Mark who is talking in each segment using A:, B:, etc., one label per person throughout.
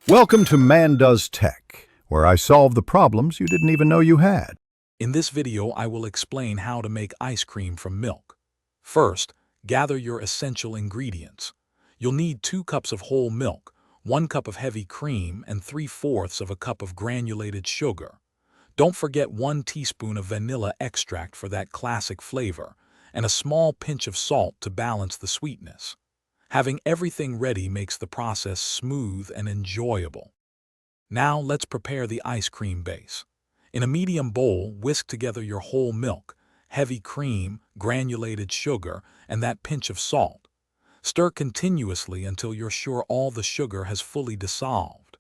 A: Welcome to Man Does Tech, where I solve the problems you didn't even know you had.
B: In this video, I will explain how to make ice cream from milk. First, gather your essential ingredients. You'll need 2 cups of whole milk, 1 cup of heavy cream, and 3/4 of a cup of granulated sugar. Don't forget 1 teaspoon of vanilla extract for that classic flavor, and a small pinch of salt to balance the sweetness. Having everything ready makes the process smooth and enjoyable. Now let's prepare the ice cream base. In a medium bowl, whisk together your whole milk, heavy cream, granulated sugar, and that pinch of salt. Stir continuously until you're sure all the sugar has fully dissolved.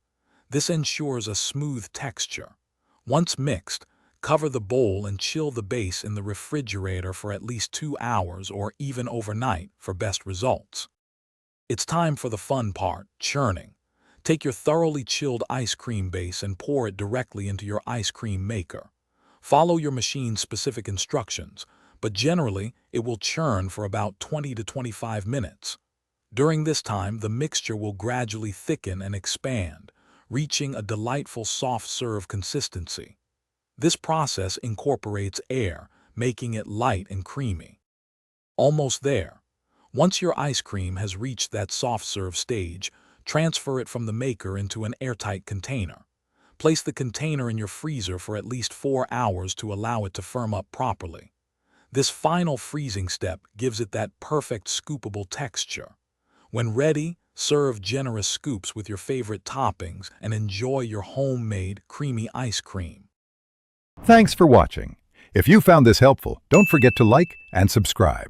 B: This ensures a smooth texture. Once mixed, cover the bowl and chill the base in the refrigerator for at least 2 hours or even overnight for best results. It's time for the fun part, churning. Take your thoroughly chilled ice cream base and pour it directly into your ice cream maker. Follow your machine's specific instructions, but generally it will churn for about 20 to 25 minutes. During this time, the mixture will gradually thicken and expand, reaching a delightful soft-serve consistency. This process incorporates air, making it light and creamy. Almost there. Once your ice cream has reached that soft-serve stage, transfer it from the maker into an airtight container. Place the container in your freezer for at least 4 hours to allow it to firm up properly. This final freezing step gives it that perfect scoopable texture. When ready, serve generous scoops with your favorite toppings and enjoy your homemade creamy ice cream.
A: Thanks for watching. If you found this helpful, don't forget to like and subscribe.